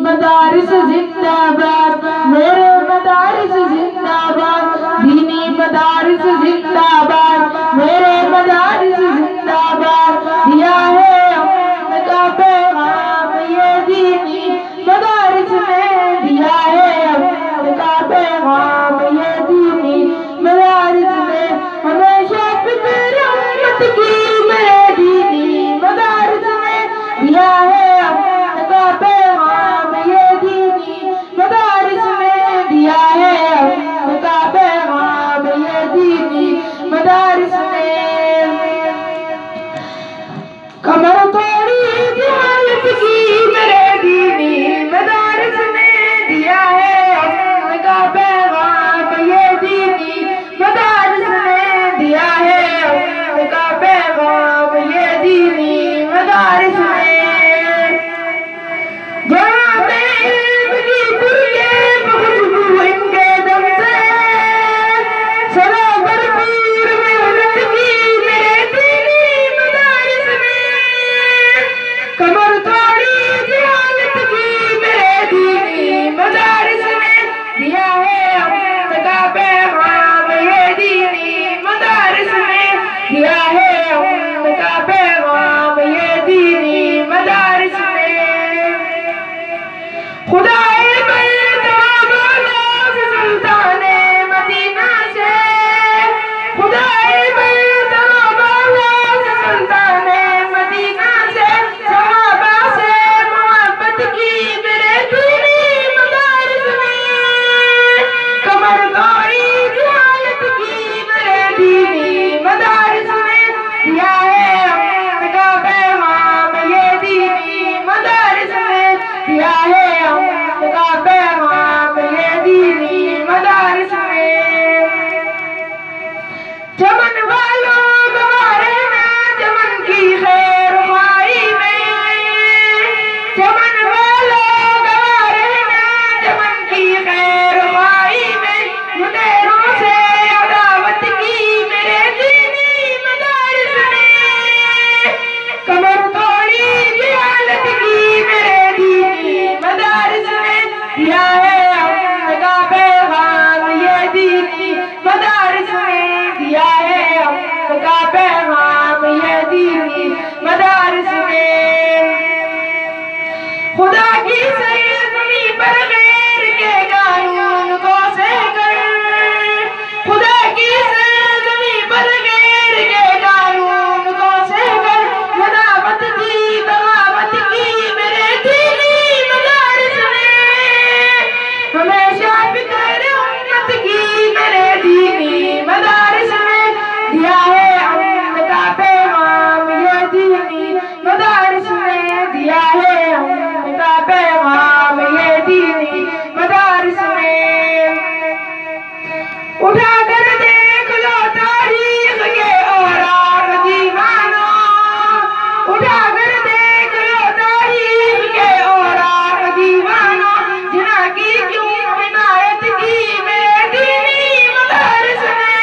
मदारिस जिंदाबाद, मेरे मदारिस जिंदाबाद, दीनी मदारिस जिंदाबाद, मेरे मदारिस जिंदाबाद। दिया है अमन का पैगाम ये दीनी मदारिस ने, दिया है अमन का पैगाम ये दीनी मदारिस ने। हमेशा फिक्र उम्मत की मेरे दीनी मदारिस ने, दिया है अमन का पैगाम ये दीनी मदारिस ने, दिया है अमन का पैगाम ये दीनी मदारिस ने। कमर तोड़ी जहालत की मेरे दीनी मदारिस ने, दिया है अमन का पैगाम ये दीनी मदारिस ने, दिया है अमन का पैगाम ये दीनी मदारिस ने। जहाँ पे इल्म की बुर्के खुशबू इनके दम से, सदा भरपूर मेहनत की मेरे दीनी मदारिस ने। कमर तोड़ी जहालत की मेरे दीनी मदारिस ने, दिया है अमन का पैगाम ये दीनी मदारिस ने, दिया है अमन का पैगाम ये दीनी मदारिस ने। खुदाए बैतुल्ला से सुल्ताने मदीना से, खुदाए बैतुल्ला से सुल्ताने मदीना से, सहाबा से मोहब्बत की मेरे दीनी मदारिस ने। कमर तोड़ी जहालत की मेरे दीनी मदारिस ने, दिया है अमन का पैगाम ये दीनी मदारिस ने, दिया है अमन का पैगाम ये दीनी मदारिस ने। चमन वालों गवारे ना चमन की खैर ख्वाही में, चमन वालों गवारे ना चमन की खैर ख्वाही में, मुदेरों से अदावत की मेरे दीनी मदारिस ने। कमर तोड़ी जहालत की मेरे दीनी मदारिस ने, दिया है अमन का पैगाम ये दीनी मदारिस ने, दिया है अमन का पैगाम ये दीनी मदारिस ने। खुदा की सरजमी पर गैर के कानून को सहकर, खुदा की सरजमी पर गैर के कानून को सहकर, मदावत दी बगावत की मेरे दीनी मदारिस ने। हमेशा फिक्र उम्मत की मेरे दीनी मदारिस ने, दिया है अमन का पैगाम ये दीनी मदारिस ने, दिया है अमन का पैगाम ये दीनी मदारिस ने। उठा कर देख लो तारीख के औराक दीवानो, उठा कर देख लो तारीख के औराक दीवानो, जिना की क्यों इनायत की मेरे दीनी मदारिस ने।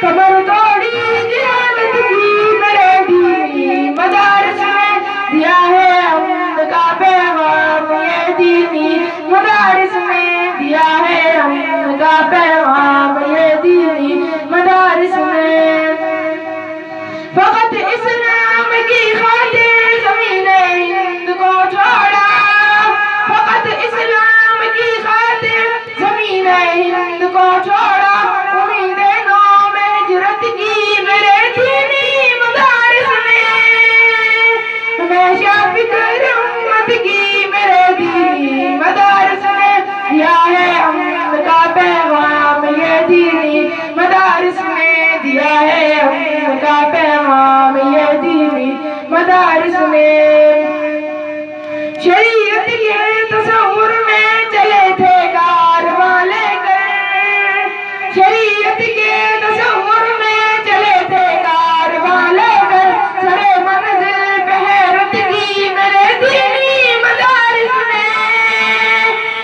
कमर तोड़ी जहालत की मेरे दीनी मदारिस ने, दिया है अमन का पैगाम ये दीनी मदारिस ने, दिया है अमन का पैगाम ये दीनी मदारिस ने। फकत इस्लाम की खातिर ज़मीने हिंद को छोड़ा, फकत इस्लाम की खातिर ज़मीने हिंद को छोड़ा, उम्मीदे नो में हिजरत की मेरे दीनी मदारिस ने। हमेशा फिक्र उम्मत की मेरे दीनी मदारिस ने, दिया है अमन का पैगाम ये दीनी मदारिस ने, दिया है अमन का पैगाम ये दीनी मदारिस ने। शरीयत के तसव्वुर में चले थे कारवां लेकर, शरीयत के तसव्वुर में चले थे कारवां लेकर, सरे मंजिल पे हैरत की मेरे दीनी मदारिस ने।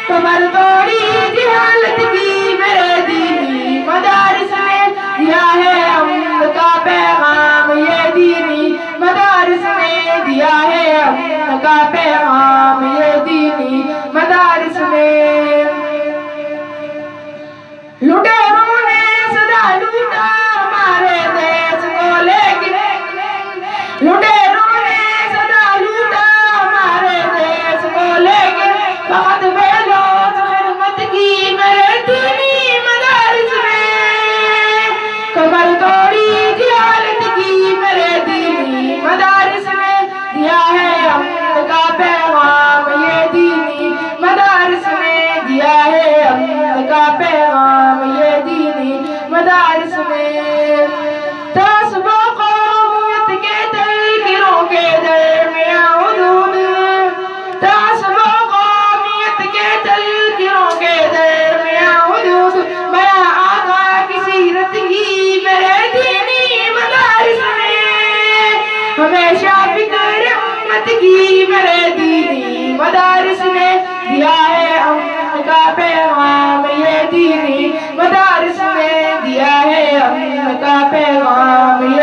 कमर तोड़ी जहालत की मेरे दीनी मदारिस ने, दिया है अमन का पैगाम ये दीनी मदारिस ने, दिया है अमन का पैगाम ये दीनी मदारिस ने दिया है अमन का पैगाम, ये दीनी मदारिस ने दिया है अमन का पैगाम।